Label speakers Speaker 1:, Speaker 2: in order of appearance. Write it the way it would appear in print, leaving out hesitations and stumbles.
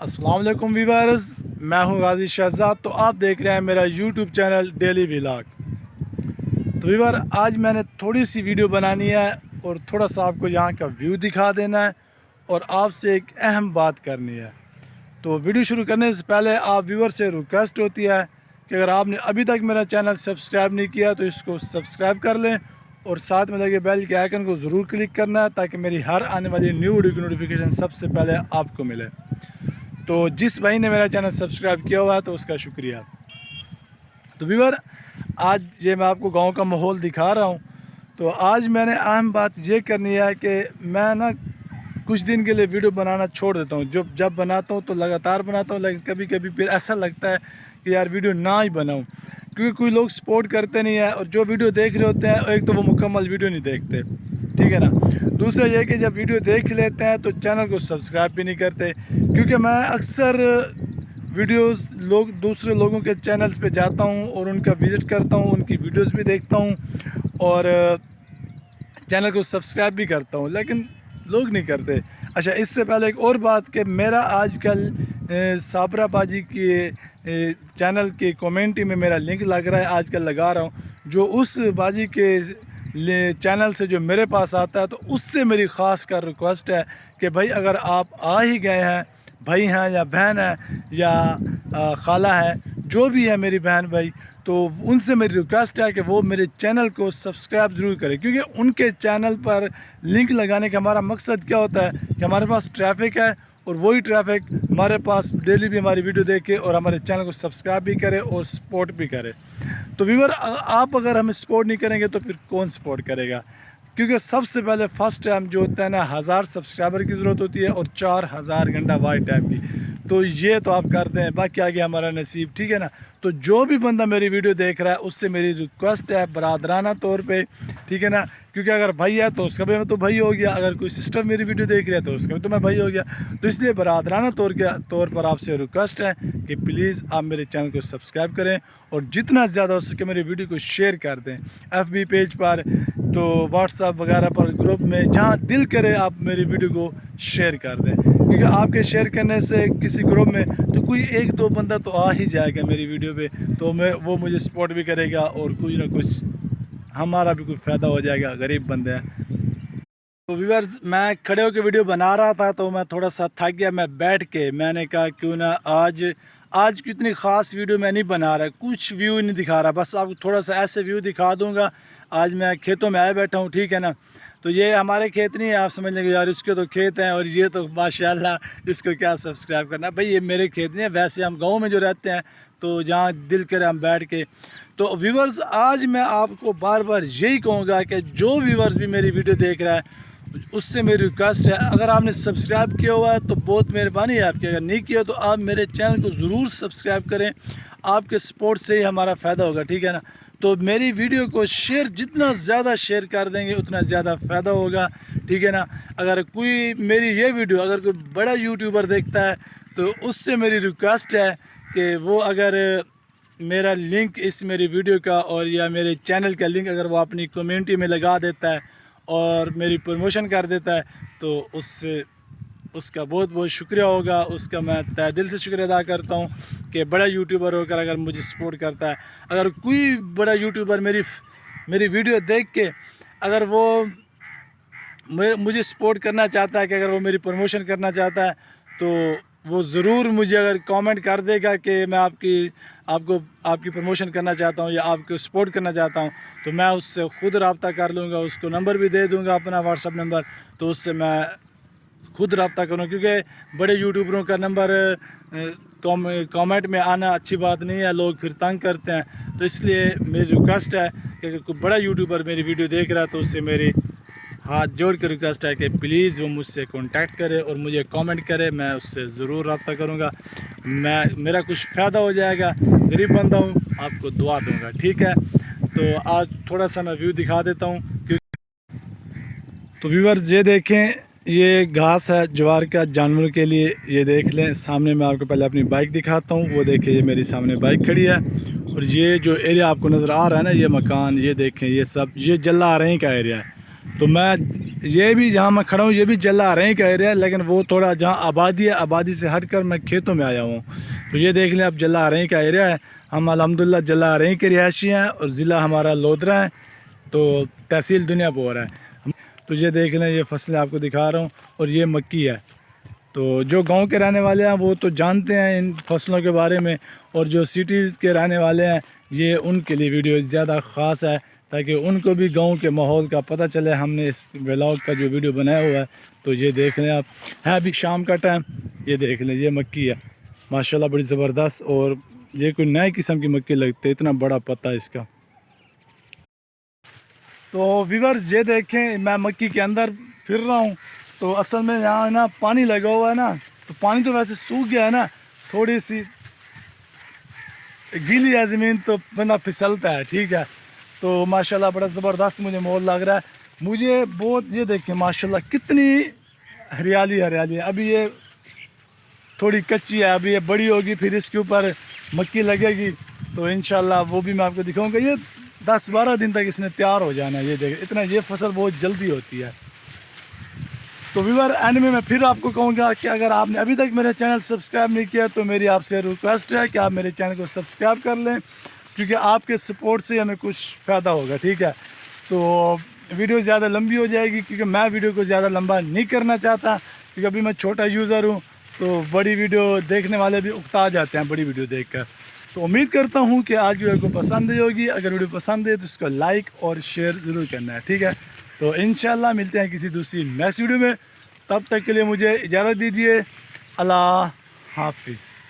Speaker 1: अस्सलाम वालेकुम व्यूअर्स, मैं हूं गाजी शहजाद। तो आप देख रहे हैं मेरा यूट्यूब चैनल डेली व्लॉग। तो व्यूअर, आज मैंने थोड़ी सी वीडियो बनानी है और थोड़ा सा आपको यहाँ का व्यू दिखा देना है और आपसे एक अहम बात करनी है। तो वीडियो शुरू करने से पहले आप व्यूअर से रिक्वेस्ट होती है कि अगर आपने अभी तक मेरा चैनल सब्सक्राइब नहीं किया तो इसको सब्सक्राइब कर लें और साथ में लगे बेल के आइकन को ज़रूर क्लिक करना है ताकि मेरी हर आने वाली न्यू वीडियो की नोटिफिकेशन सबसे पहले आपको मिले। तो जिस भाई ने मेरा चैनल सब्सक्राइब किया हुआ है तो उसका शुक्रिया। तो व्यूअर, आज ये मैं आपको गांव का माहौल दिखा रहा हूँ। तो आज मैंने अहम बात ये करनी है कि मैं ना कुछ दिन के लिए वीडियो बनाना छोड़ देता हूँ। जब बनाता हूँ तो लगातार बनाता हूँ, लेकिन कभी कभी फिर ऐसा लगता है कि यार वीडियो ना ही बनाऊँ, क्योंकि कोई लोग सपोर्ट करते नहीं है और जो वीडियो देख रहे होते हैं एक तो वो मुकम्मल वीडियो नहीं देखते, ठीक है ना। दूसरा ये कि जब वीडियो देख लेते हैं तो चैनल को सब्सक्राइब भी नहीं करते, क्योंकि मैं अक्सर वीडियोस दूसरे लोगों के चैनल्स पे जाता हूँ और उनका विज़िट करता हूँ, उनकी वीडियोस भी देखता हूँ और चैनल को सब्सक्राइब भी करता हूँ, लेकिन लोग नहीं करते। अच्छा, इससे पहले एक और बात कि मेरा आजकल साबरा बाजी के चैनल के कमेंट्री में मेरा लिंक लग रहा है, आजकल लगा रहा हूँ। जो उस बाजी के चैनल से जो मेरे पास आता है तो उससे मेरी ख़ास कर रिक्वेस्ट है कि भाई अगर आप आ ही गए हैं, भाई हैं या बहन है या खाला है, जो भी है मेरी बहन भाई, तो उनसे मेरी रिक्वेस्ट है कि वो मेरे चैनल को सब्सक्राइब ज़रूर करें, क्योंकि उनके चैनल पर लिंक लगाने का हमारा मकसद क्या होता है कि हमारे पास ट्रैफिक है और वही ट्रैफिक हमारे पास डेली भी हमारी वीडियो देखे और हमारे चैनल को सब्सक्राइब भी करे और सपोर्ट भी करे। तो व्यूअर, आप अगर हमें सपोर्ट नहीं करेंगे तो फिर कौन सपोर्ट करेगा? क्योंकि सबसे पहले फर्स्ट टाइम जो होता है ना, 1000 सब्सक्राइबर की ज़रूरत होती है और 4000 घंटा वाइट टाइम की। तो ये तो आप करते हैं, बाकी आगे हमारा नसीब, ठीक है ना। तो जो भी बंदा मेरी वीडियो देख रहा है उससे मेरी रिक्वेस्ट है बरादराना तौर पे, ठीक है ना, क्योंकि अगर भाई है तो उसका भी मैं तो भाई हो गया, अगर कोई सिस्टर मेरी वीडियो देख रही है तो उसका भी तो मैं भाई हो गया। तो इसलिए बरादराना तौर पर आपसे रिक्वेस्ट है कि प्लीज़ आप मेरे चैनल को सब्सक्राइब करें और जितना ज़्यादा हो सके मेरी वीडियो को शेयर कर दें, FB पेज पर, तो व्हाट्सएप वगैरह पर, ग्रुप में, जहाँ दिल करे आप मेरी वीडियो को शेयर कर दें, क्योंकि आपके शेयर करने से किसी ग्रुप में तो कोई एक दो बंदा तो आ ही जाएगा मेरी वीडियो पे, तो वो मुझे सपोर्ट भी करेगा और कुछ ना कुछ हमारा भी कुछ फ़ायदा हो जाएगा, गरीब बंदे हैं। तो व्यूअर्स, मैं खड़े होकर वीडियो बना रहा था तो मैं थोड़ा सा थक गया, मैं बैठ के मैंने कहा क्यों ना आज की इतनी ख़ास वीडियो मैं नहीं बना रहा, कुछ व्यू नहीं दिखा रहा, बस आपको थोड़ा सा ऐसे व्यू दिखा दूंगा। आज मैं खेतों में आए बैठा हूँ, ठीक है ना। तो ये हमारे खेत नहीं है, आप समझ लेंगे यार इसके तो खेत हैं और ये तो माशाल्लाह इसको क्या सब्सक्राइब करना। भाई ये मेरे खेत नहीं है, वैसे हम गाँव में जो रहते हैं तो जहाँ दिल करे हम बैठ के। तो व्यूअर्स, आज मैं आपको बार बार यही कहूँगा कि जो व्यूअर्स भी मेरी वीडियो देख रहा है उससे मेरी रिक्वेस्ट है, अगर आपने सब्सक्राइब किया हुआ है तो बहुत मेहरबानी है आपकी, अगर नहीं किया तो आप मेरे चैनल को ज़रूर सब्सक्राइब करें, आपके सपोर्ट से ही हमारा फ़ायदा होगा, ठीक है ना। तो मेरी वीडियो को शेयर जितना ज़्यादा शेयर कर देंगे उतना ज़्यादा फ़ायदा होगा, ठीक है ना। अगर कोई मेरी ये वीडियो अगर कोई बड़ा यूट्यूबर देखता है तो उससे मेरी रिक्वेस्ट है कि वो अगर मेरा लिंक इस मेरी वीडियो का और या मेरे चैनल का लिंक अगर वो अपनी कम्युनिटी में लगा देता है और मेरी प्रमोशन कर देता है तो उसका बहुत बहुत शुक्रिया होगा, उसका मैं तहे दिल से शुक्रिया अदा करता हूँ कि बड़ा यूट्यूबर होकर अगर मुझे सपोर्ट करता है। अगर कोई बड़ा यूट्यूबर मेरी वीडियो देख के अगर वो मुझे सपोर्ट करना चाहता है, कि अगर वो मेरी प्रमोशन करना चाहता है तो वो ज़रूर मुझे अगर कमेंट कर देगा कि मैं आपकी प्रमोशन करना चाहता हूँ या आपको सपोर्ट करना चाहता हूँ, तो मैं उससे ख़ुद रब्ता कर लूँगा, उसको नंबर भी दे दूँगा अपना व्हाट्सअप नंबर, तो उससे मैं खुद रब्ता करूँ, क्योंकि बड़े यूट्यूबरों का नंबर कमेंट में आना अच्छी बात नहीं है, लोग फिर तंग करते हैं। तो इसलिए मेरी रिक्वेस्ट है कि अगर कोई बड़ा यूट्यूबर मेरी वीडियो देख रहा है तो उससे मेरी हाथ जोड़ कर रिक्वेस्ट है कि प्लीज़ वो मुझसे कांटेक्ट करे और मुझे कमेंट करे, मैं उससे ज़रूर रब्ता करूँगा, मेरा कुछ फ़ायदा हो जाएगा, गरीब बंदा हूँ, आपको दुआ दूँगा, ठीक है। तो आज थोड़ा सा मैं व्यू दिखा देता हूँ। तो व्यूअर्स, ये देखें, ये घास है ज्वार का जानवरों के लिए, ये देख लें। सामने मैं आपको पहले अपनी बाइक दिखाता हूँ, वो देखिए ये मेरी सामने बाइक खड़ी है और ये जो एरिया आपको नज़र आ रहा है ना, ये मकान, ये देखें, ये सब ये जल्ला आ रही का एरिया है। تو میں یہ بھی جہاں میں کھڑا ہوں یہ بھی جلا رہیں کا ایریا ہے، لیکن وہ تھوڑا جہاں آبادی ہے آبادی سے ہٹ کر میں کھیتوں میں آیا ہوں. تو یہ دیکھ لیں اب جلا رہیں کا ایریا ہے. ہم الحمدللہ جلا رہیں کے رہائشی ہیں اور ضلع ہمارا لودھرا ہے، تو تحصیل دنیا پور ہے. تو یہ دیکھ لیں یہ فصلیں آپ کو دکھا رہا ہوں اور یہ مکی ہے. تو جو گاؤں کے رہنے والے ہیں وہ تو جانتے ہیں ان فصلوں کے بارے میں، اور جو سٹیز کے رہنے والے ہیں یہ ان کے لیے ویڈیو زیادہ خاص ہے تاکہ ان کو بھی گاؤں کے ماحول کا پتہ چلے. ہم نے اس ولاگ کا جو ویڈیو بنایا ہوا ہے تو یہ دیکھ لیں آپ. ہے ابھی شام کا ٹائم. یہ دیکھ لیں یہ مکی ہے ماشاءاللہ بڑی زبردست، اور یہ کوئی نئے قسم کی مکی لگتی ہے، اتنا بڑا پتہ اس کا. تو ویورز یہ دیکھیں میں مکی کے اندر پھر رہا ہوں، تو اصل میں یہاں نا پانی لگا ہوا ہے نا، تو پانی تو ویسے سوکھ گیا ہے نا، تھوڑی سی گیلی ہے زمین تو بندہ پھسلتا ہے. ٹھیک ہے، تو ماشاءاللہ بڑا زبردست مجھے مول لگ رہا ہے مجھے بہت. یہ دیکھیں ماشاءاللہ کتنی ہریالی ہریالی ہے. ابھی یہ تھوڑی کچی ہے، ابھی یہ بڑی ہوگی پھر اس کے اوپر مکی لگے گی تو انشاءاللہ وہ بھی میں آپ کو دکھاؤں گا. یہ 10-12 دن تک اس نے تیار ہو جانا ہے. یہ دیکھ اتنا یہ فصل بہت جلدی ہوتی ہے. تو ویور اینڈ میں پھر آپ کو کہوں گا کہ اگر آپ نے ابھی تک میرے چینل سبسکرائب نہیں کیا تو میری آپ سے ریکویسٹ ہے کہ آپ میرے چینل کو سبسکرائب کر لیں، کیونکہ آپ کے سپورٹ سے ہمیں کچھ فائدہ ہوگا. ٹھیک ہے، تو ویڈیو زیادہ لمبی ہو جائے گی کیونکہ میں ویڈیو کو زیادہ لمبا نہیں کرنا چاہتا، کیونکہ ابھی میں چھوٹا یوزر ہوں تو بڑی ویڈیو دیکھنے والے بھی اکتا جاتے ہیں بڑی ویڈیو دیکھ کر. تو امید کرتا ہوں کہ آج ویڈیو کو پسند ہی ہوگی. اگر ویڈیو پسند ہے تو اس کو لائک اور شیئر ضرور کرنا ہے. ٹھیک ہے، تو انشاءاللہ ملتے ہیں کسی دوسری نیکسٹ ویڈیو میں. تب تک کے لیے مجھے اجازت دیجیے. اللہ حافظ.